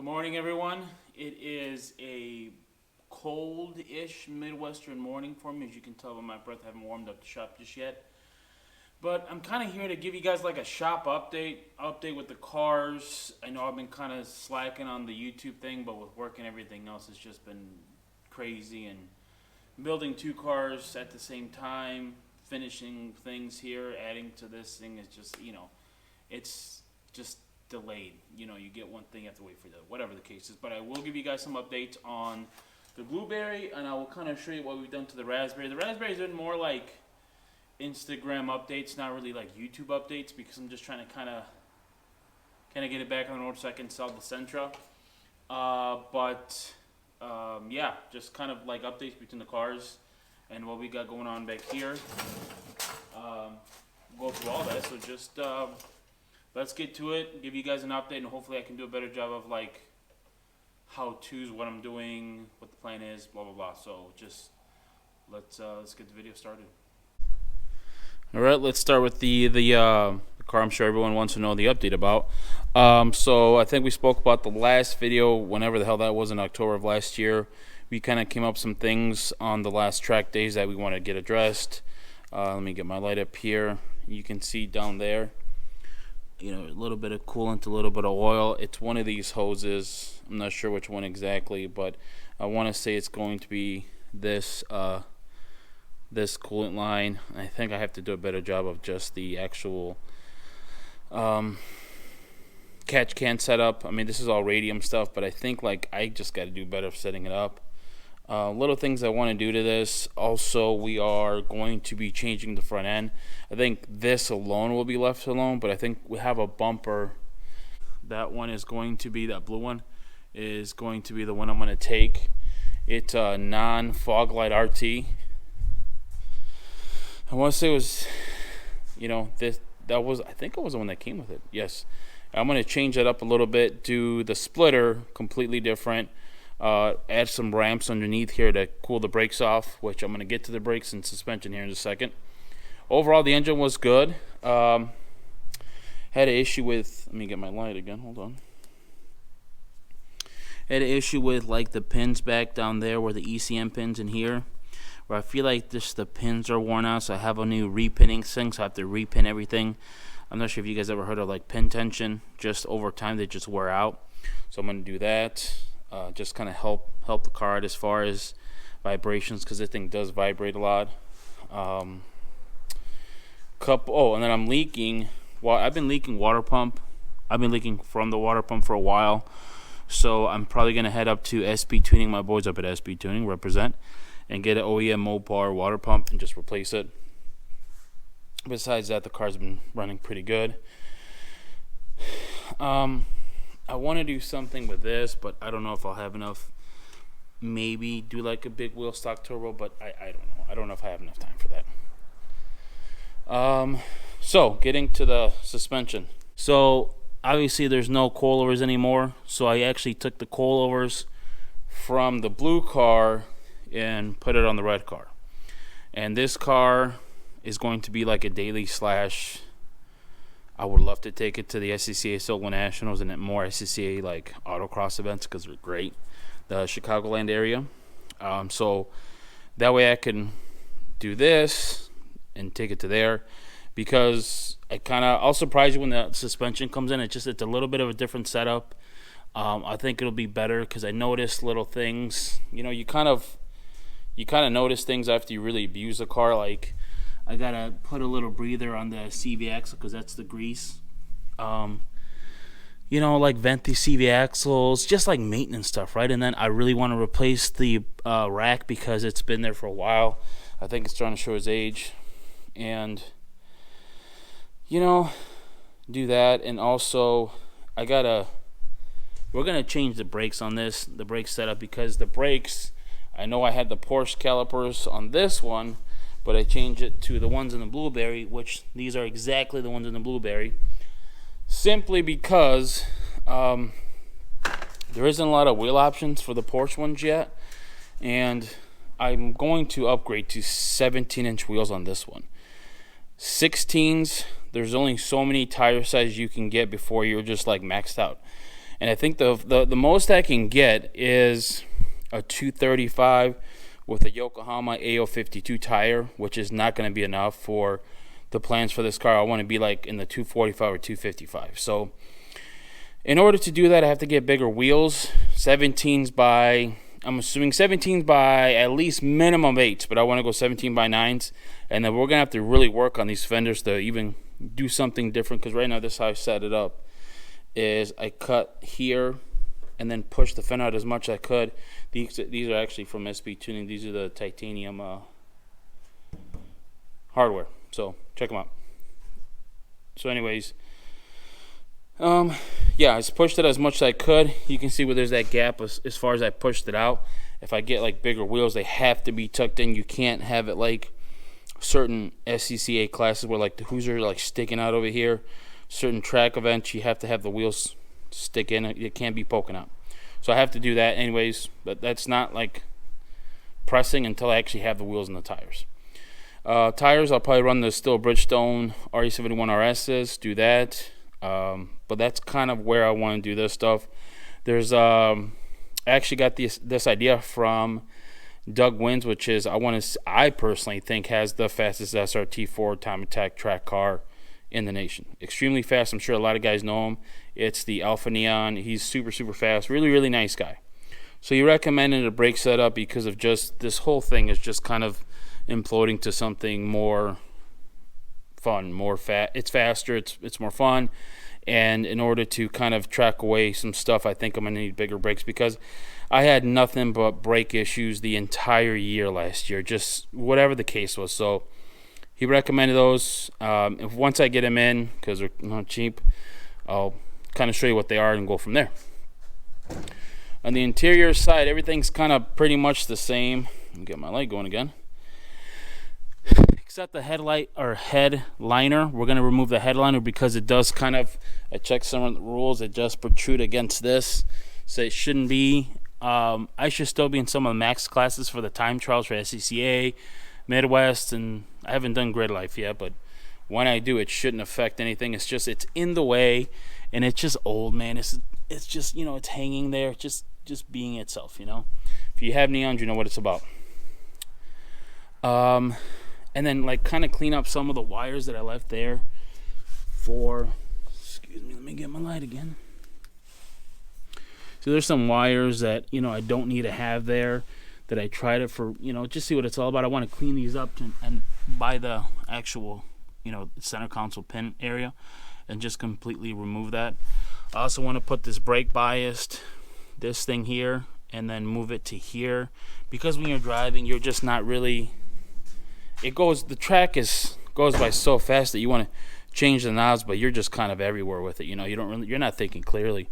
Good morning, everyone. It is a cold-ish Midwestern morning for me. As you can tell by my breath, I haven't warmed up the shop just yet. But I'm kind of here to give you guys like a shop update with the cars. I know I've been kind of slacking on the YouTube thing, but with work and everything else, it's just been crazy. And building two cars at the same time, finishing things here, adding to this thing is just, it's just delayed. You get one thing, you have to wait for the whatever the case is. But I will give you guys some updates on the blueberry, and I will kind of show you what we've done to the raspberry. The raspberry's been more like Instagram updates, not really like YouTube updates, because I'm just trying to kind of get it back on the road so I can sell the Sentra. Yeah, just kind of like updates between the cars and what we got going on back here. Go through all that. So just let's get to it. Give you guys an update, and hopefully I can do a better job of like how-tos, what I'm doing, what the plan is, blah blah blah. So just let's get the video started. All right, let's start with the car I'm sure everyone wants to know the update about. So I think we spoke about the last video, whenever the hell that was, in October of last year. We kind of came up with some things on the last track days that we want to get addressed. Let me get my light up here. You can see down there, a little bit of coolant, a little bit of oil. It's one of these hoses. I'm not sure which one exactly, but I want to say it's going to be this this coolant line. I think I have to do a better job of just the actual catch can setup. I mean, this is all radium stuff, but I think I just got to do better setting it up. Little things I want to do to this. Also, we are going to be changing the front end. I think this alone will be left alone, but I think we have a bumper. That one is going to be, that blue one is going to be the one I'm going to take. It's a non-fog light RT. I want to say it was, I think it was the one that came with it. Yes. I'm going to change that up a little bit, do the splitter completely different. Add some ramps underneath here to cool the brakes off, which I'm going to get to the brakes and suspension here in a second. Overall, the engine was good. Had an issue with, let me get my light again, hold on. Had an issue with the pins back down there, where the ECM pins in here, where I feel like the pins are worn out, so I have a new repinning thing, so I have to repin everything. I'm not sure if you guys ever heard of pin tension. Just over time, they just wear out. So I'm going to do that. Just kind of help the car out as far as vibrations, because this thing does vibrate a lot. And then I'm leaking. Well, I've been leaking water pump. I've been leaking from the water pump for a while. So I'm probably going to head up to SB Tuning, my boys up at SB Tuning, represent, and get an OEM Mopar water pump and just replace it. Besides that, the car's been running pretty good. I want to do something with this, but I don't know if I'll have enough. Maybe do a big wheel stock turbo, but I don't know. I don't know if I have enough time for that. So getting to the suspension. So obviously there's no coilovers anymore. So I actually took the coilovers from the blue car and put it on the red car. And this car is going to be a daily / I would love to take it to the SCCA Solo Nationals and more SCCA autocross events, because they're great. The Chicagoland area. So that way I can do this and take it to there, because I'll surprise you when the suspension comes in. It's a little bit of a different setup. I think it'll be better, because I noticed little things. You kind of notice things after you really abuse the car. I gotta put a little breather on the CV axle, because that's the grease. Vent the CV axles, just maintenance stuff, right? And then I really want to replace the rack, because it's been there for a while. I think it's starting to show its age, and do that. And also we're gonna change the brakes on this, the brake setup, because the brakes, I know I had the Porsche calipers on this one, but I changed it to the ones in the blueberry, which these are exactly the ones in the blueberry, simply because there isn't a lot of wheel options for the Porsche ones yet, and I'm going to upgrade to 17-inch wheels on this one. 16s, there's only so many tire sizes you can get before you're just maxed out. And I think the most I can get is a 235 with a Yokohama AO52 tire, which is not going to be enough for the plans for this car. I want to be like in the 245 or 255. So in order to do that, I have to get bigger wheels. 17s by, I'm assuming 17s by at least minimum 8s, but I want to go 17 by 9s. And then we're going to have to really work on these fenders to even do something different, because right now this is how I set it up. Is I cut here and then push the fender out as much as I could. These are actually from SB Tuning. These are the titanium hardware. So check them out. So anyways, yeah, I just pushed it as much as I could. You can see where there's that gap as far as I pushed it out. If I get like bigger wheels, they have to be tucked in. You can't have it like certain SCCA classes where like the hoops are like sticking out over here. Certain track events, you have to have the wheels stick in. It can't be poking out. So I have to do that anyways, but that's not like pressing until I actually have the wheels and the tires. Tires, I'll probably run the Steel Bridgestone RE71 RSs, do that. But that's kind of where I want to do this stuff. There's I actually got this idea from Doug Wins, which is I personally think has the fastest SRT4 time attack track car in the nation. Extremely fast. I'm sure a lot of guys know him. It's the Alpha Neon. He's super, super fast. Really, really nice guy. So he recommended a brake setup because of just this whole thing is just kind of imploding to something more fun, more fat. It's faster. It's more fun. And in order to kind of track away some stuff, I think I'm going to need bigger brakes, because I had nothing but brake issues the entire year last year, just whatever the case was. So he recommended those. Once I get them in, because they're not cheap, I'll kind of show you what they are and go from there. On the interior side, everything's kind of pretty much the same. Let me get my light going again. Except the headlight or headliner. We're going to remove the headliner because it does kind of, I checked some of the rules, it does protrude against this. So it shouldn't be. I should still be in some of the max classes for the time trials for SCCA, Midwest, and I haven't done Grid Life yet, but when I do, it shouldn't affect anything. It's just, it's in the way, and it's just old, man. It's just, you know, it's hanging there, just being itself, you know. If you have neons, you know what it's about. And then like kind of clean up some of the wires that I left there for, excuse me, let me get my light again. So there's some wires that, you know, I don't need to have there, that I tried it for, you know, just see what it's all about. I want to clean these up and by the actual, you know, center console pin area, and just completely remove that. I also want to put this brake biased, this thing here, and then move it to here, because when you're driving, you're just not really, the track goes by so fast that you want to change the knobs, but you're just kind of everywhere with it, you know. You're not thinking clearly.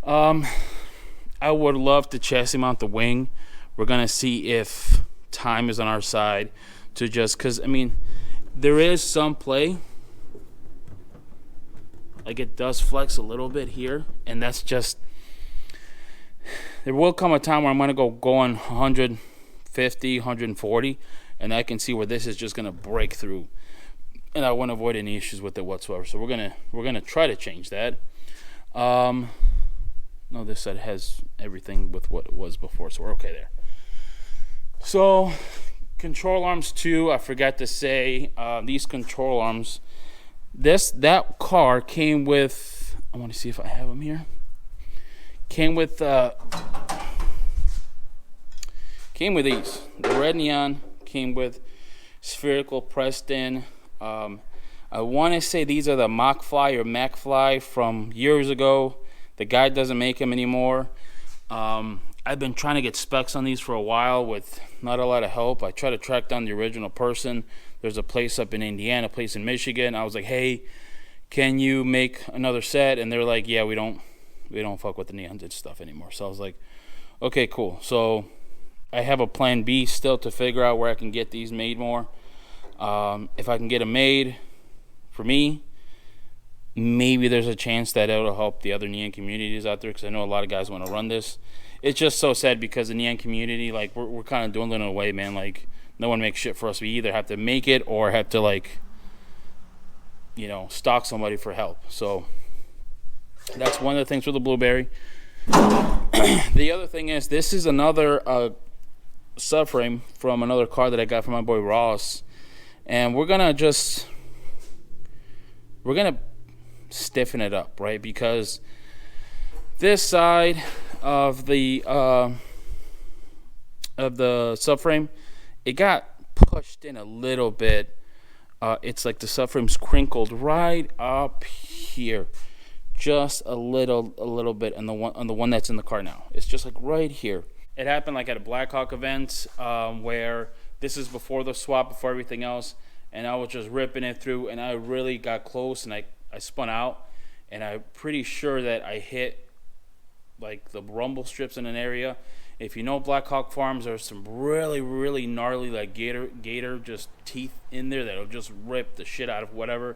I would love to chassis mount the wing. We're gonna see if time is on our side to just, because I mean, there is some play, like it does flex a little bit here, and that's just, there will come a time where I'm gonna go going 150, 140, and I can see where this is just gonna break through, and I want to avoid any issues with it whatsoever. So we're gonna try to change that. No, this side has everything with what it was before, so we're okay there. So control arms too, I forgot to say, these control arms, that car came with, I want to see if I have them here, came with these, the red neon, came with spherical pressed in. I want to say these are the Mach-Fly or Mac-Fly from years ago. The guy doesn't make them anymore. I've been trying to get specs on these for a while with not a lot of help. I tried to track down the original person. There's a place up in Indiana, a place in Michigan. I was like, hey, can you make another set? And they're like, yeah, we don't fuck with the neon stuff anymore. So I was like, okay, cool. So I have a plan B still to figure out where I can get these made more. If I can get them made for me, maybe there's a chance that it'll help the other neon communities out there, because I know a lot of guys want to run this. It's just so sad because the neon community, like, we're kind of dwindling away, man. Like, no one makes shit for us. We either have to make it or have to, like, you know, stalk somebody for help. So That's one of the things with the Blueberry. The other thing is, this is another subframe from another car that I got from my boy Ross, and we're gonna stiffen it up, right? Because this side of the subframe, it got pushed in a little bit. It's like the subframe's crinkled right up here, just a little bit on the one that's in the car now. It's just like right here. It happened like at a Blackhawk event, where this is before the swap, before everything else, and I was just ripping it through, and I really got close, and I spun out, and I'm pretty sure that I hit like the rumble strips in an area. If you know Blackhawk Farms, there's some really gnarly like gator just teeth in there that'll just rip the shit out of whatever.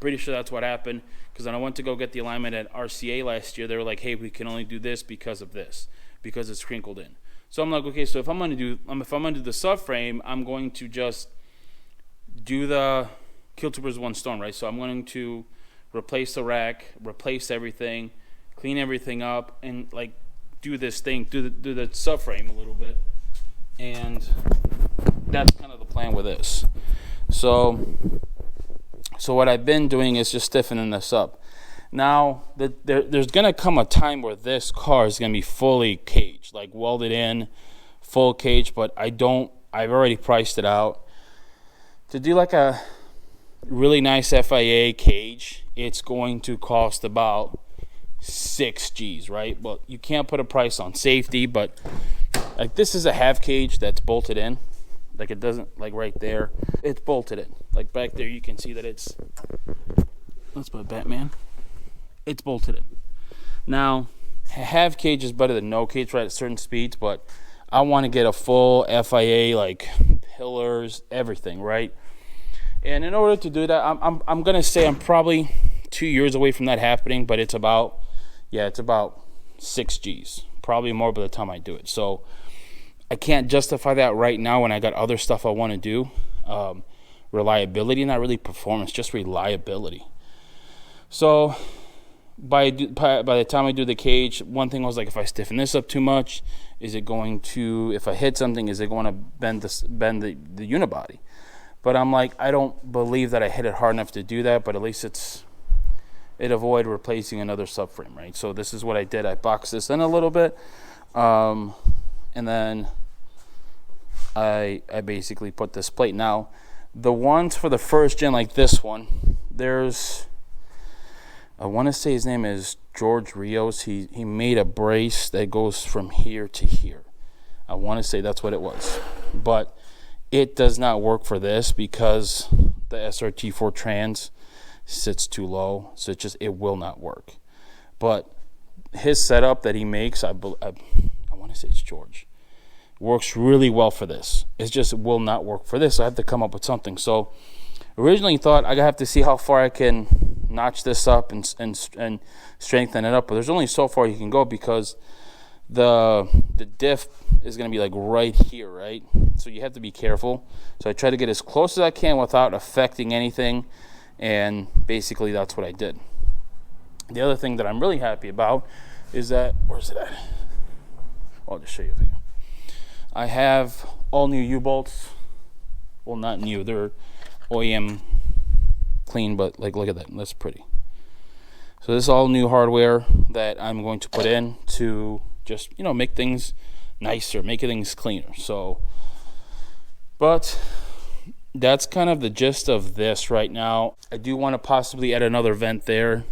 Pretty sure that's what happened, because when I went to go get the alignment at RCA last year, they were like, hey, we can only do this because of this, because it's crinkled in. So I'm like, okay, so if I'm gonna do the subframe, I'm going to just do the Kill Troopers 1 Storm, right? So I'm going to replace the rack, replace everything, clean everything up, and like do this thing, do the subframe a little bit, and that's kind of the plan with this. So what I've been doing is just stiffening this up. Now, there's going to come a time where this car is going to be fully caged, like welded in, full cage, but I've already priced it out. To do like a really nice FIA cage, it's going to cost about 6 G's, right? Well, you can't put a price on safety, but like this is a half cage that's bolted in. Like it doesn't, like right there, it's bolted in. Like back there, you can see that that's my Batman. It's bolted in. Now, half cage is better than no cage, right, at certain speeds, but I want to get a full FIA, like pillars, everything, right? And in order to do that, I'm gonna say I'm probably 2 years away from that happening, but it's about 6 G's, probably more by the time I do it. So I can't justify that right now when I got other stuff I want to do. Reliability, not really performance, just reliability. So by the time I do the cage, one thing was like, if I stiffen this up too much, is it going to, if I hit something, is it going to bend the unibody? But I'm like, I don't believe that I hit it hard enough to do that, but at least it avoided replacing another subframe, right? So this is what I did. I boxed this in a little bit, and then I basically put this plate. Now, the ones for the first gen, like this one, I want to say his name is George Rios. He made a brace that goes from here to here. I want to say that's what it was. But it does not work for this because the SRT4 trans sits too low. So it will not work. But his setup that he makes, I want to say it's George, works really well for this. It just will not work for this. I have to come up with something. So originally thought I have to see how far I can notch this up and strengthen it up, but there's only so far you can go because the diff is going to be like right here, right? So you have to be careful. So I try to get as close as I can without affecting anything, and basically that's what I did. The other thing that I'm really happy about is that, where's it at? I'll just show you over here. I have all new U-bolts. Well, not new, they're OEM clean, but like look at that, that's pretty. So this is all new hardware that I'm going to put in to just, make things nicer, make things cleaner. So, but that's kind of the gist of this right now. I do want to possibly add another vent there,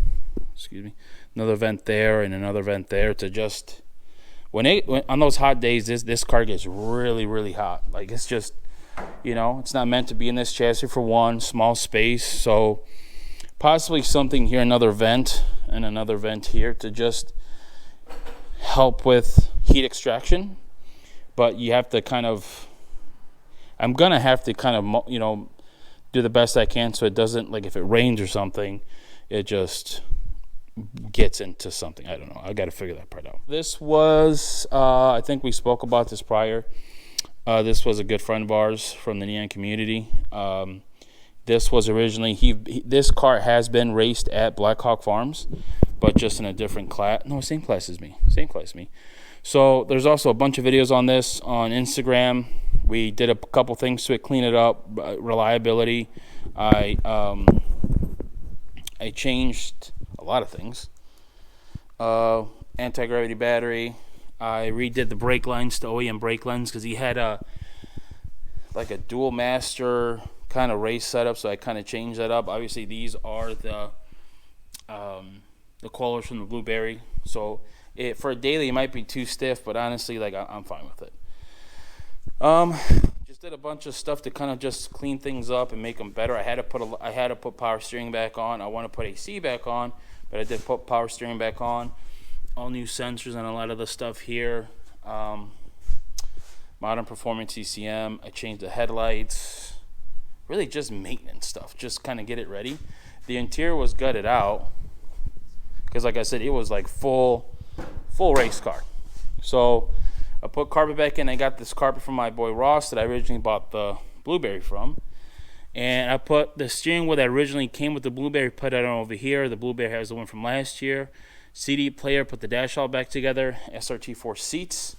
another vent there and another vent there to just, when on those hot days, this car gets really hot. Like it's just, it's not meant to be in this chassis for one, small space. So possibly something here, another vent and another vent here to just help with heat extraction. But you have to I'm going to have to do the best I can so it doesn't, like if it rains or something, it just gets into something. I don't know. I got to figure that part out. This was, I think we spoke about this prior. This was a good friend of ours from the Neon community. This was originally, this car has been raced at Blackhawk Farms. but just in a different class. No, same class as me. Same class as me. So there's also a bunch of videos on this on Instagram. We did a couple things to it, clean it up, reliability. I changed a lot of things. Anti-gravity battery. I redid the brake lines to OEM brake lines because he had a dual master kind of race setup, so I kind of changed that up. Obviously, these are the coilers from the Blueberry. So for a daily, it might be too stiff, but honestly, like I'm fine with it. Just did a bunch of stuff to kind of just clean things up and make them better. I had to put power steering back on. I want to put AC back on, but I did put power steering back on. All new sensors on a lot of the stuff here. Modern Performance ECM. I changed the headlights. Really just maintenance stuff. Just kind of get it ready. The interior was gutted out because, like I said, it was like full race car. So I put carpet back in. I got this carpet from my boy Ross that I originally bought the Blueberry from. And I put the steering wheel that originally came with the Blueberry, put it on over here. The Blueberry has the one from last year. CD player, put the dash all back together. SRT4 seats.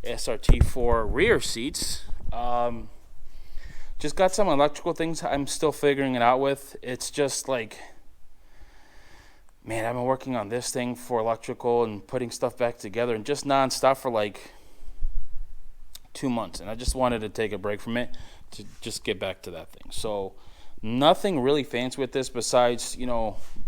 SRT4 rear seats. Just got some electrical things I'm still figuring it out with. It's just like, man, I've been working on this thing for electrical and putting stuff back together and just nonstop for like 2 months. And I just wanted to take a break from it to just get back to that thing. So nothing really fancy with this besides,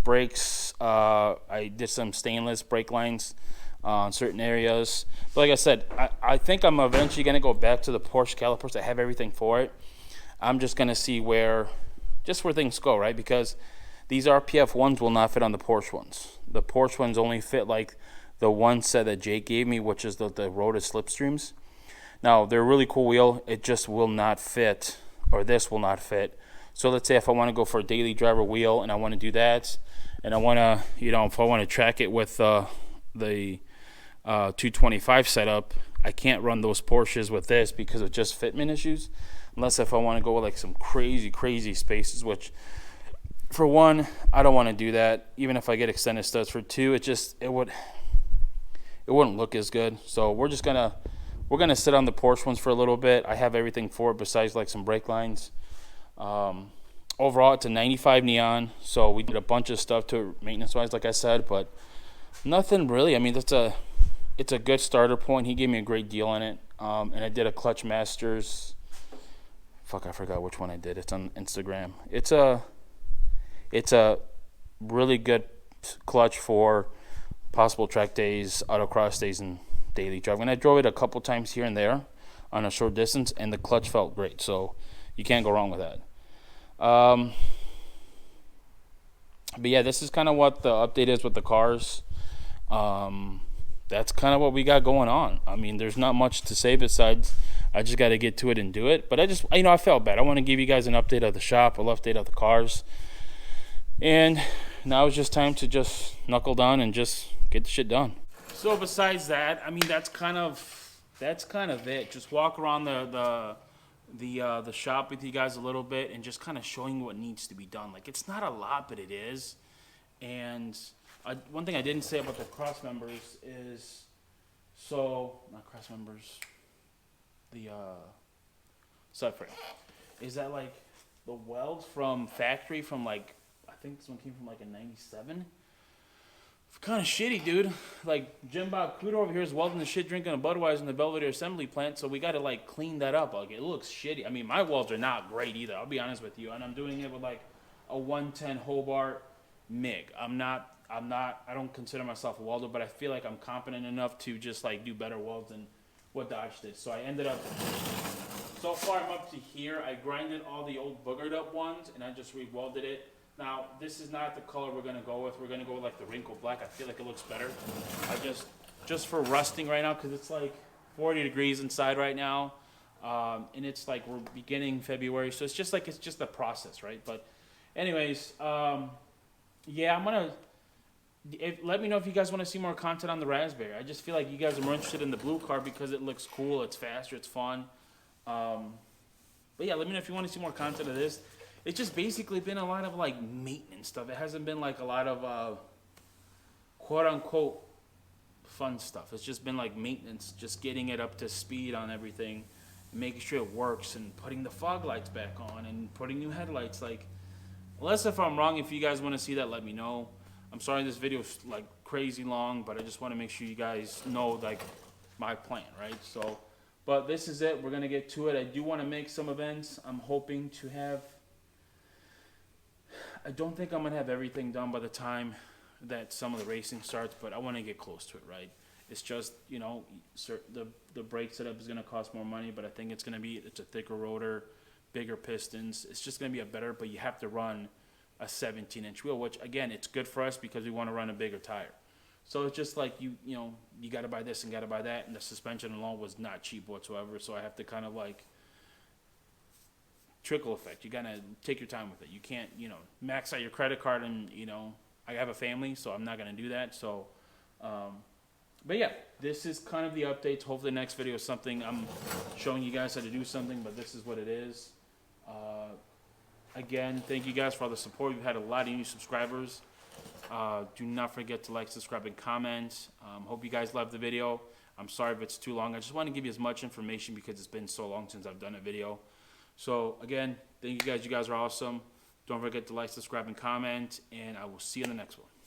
brakes. I did some stainless brake lines on certain areas. But like I said, I think I'm eventually going to go back to the Porsche calipers. I have everything for it. I'm just going to see where things go, right? Because these RPF ones will not fit on the Porsche ones. The Porsche ones only fit like the one set that Jake gave me, which is the Rotor Slipstreams. Now, they're a really cool wheel. It just will not fit, or this will not fit. So let's say if I want to go for a daily driver wheel and I want to do that, and I want to, if I want to track it with the 225 setup, I can't run those Porsches with this because of just fitment issues. Unless if I want to go with like some crazy spaces, which for one, I don't want to do that. Even if I get extended studs. For two, it wouldn't look as good. So we're gonna sit on the Porsche ones for a little bit. I have everything for it besides like some brake lines. Overall, it's a 95 Neon, so we did a bunch of stuff to it maintenance-wise, like I said, but nothing really. I mean, it's a good starter point. He gave me a great deal on it, and I did a Clutch Masters. I forgot which one I did. It's on Instagram. It's a really good clutch for possible track days, autocross days, and daily driving. And I drove it a couple times here and there on a short distance, and the clutch felt great. So you can't go wrong with that. But yeah, this is kind of what the update is with the cars. That's kind of what we got going on. I mean, there's not much to say besides I just got to get to it and do it. But I felt bad. I want to give you guys an update of the shop, a little update of the cars. And now it's just time to just knuckle down and just get the shit done. So besides that, I mean, that's kind of it. Just walk around the shop with you guys a little bit and just kind of showing what needs to be done. Like, it's not a lot, but it is. And one thing I didn't say about the cross members is, not cross members, the subframe, is that like the welds from factory from like, I think this one came from like a 97. Kind of shitty, dude. Like, Jim Bob Crudo over here is welding the shit, drinking a Budweiser in the Belvedere assembly plant, so we got to like clean that up. Like, it looks shitty. I mean, my welds are not great either, I'll be honest with you, and I'm doing it with like a 110 Hobart MIG. I don't consider myself a welder, but I feel like I'm competent enough to just like do better welds than what Dodge did. So I ended up, so far I'm up to here. I grinded all the old boogered up ones and I just re-welded it. Now, this is not the color we're going to go with. We're going to go with like the wrinkled black. I feel like it looks better. I just for rusting right now, because it's like 40 degrees inside right now. And it's like we're beginning February. So it's just a process, right? But anyways, yeah, I'm going to, let me know if you guys want to see more content on the Raspberry. I just feel like you guys are more interested in the blue car because it looks cool, it's faster, it's fun. But yeah, let me know if you want to see more content of this. It's just basically been a lot of like maintenance stuff. It hasn't been like a lot of quote unquote fun stuff. It's just been like maintenance, just getting it up to speed on everything, making sure it works, and putting the fog lights back on and putting new headlights. Like, unless if I'm wrong, if you guys want to see that, let me know. I'm sorry this video is like crazy long, but I just want to make sure you guys know like my plan, right? So, but this is it. We're gonna get to it. I do want to make some events. I'm hoping to have. I don't think I'm gonna have everything done by the time that some of the racing starts, but I want to get close to it, right? It's just, you know, the brake setup is gonna cost more money, but I think it's a thicker rotor, bigger pistons. It's just gonna be a better, but you have to run a 17-inch wheel, which again, it's good for us because we want to run a bigger tire. So it's just like you know, you got to buy this and got to buy that, and the suspension alone was not cheap whatsoever. So I have to kind of like trickle effect. You gotta take your time with it. You can't, you know, max out your credit card, and you know, I have a family, so I'm not gonna do that. So, but yeah, this is kind of the updates. Hopefully, the next video is something I'm showing you guys how to do something, but this is what it is. Again, thank you guys for all the support. We've had a lot of new subscribers. Do not forget to like, subscribe, and comment. Hope you guys loved the video. I'm sorry if it's too long. I just want to give you as much information because it's been so long since I've done a video. So again, thank you guys. You guys are awesome. Don't forget to like, subscribe, and comment, and I will see you in the next one.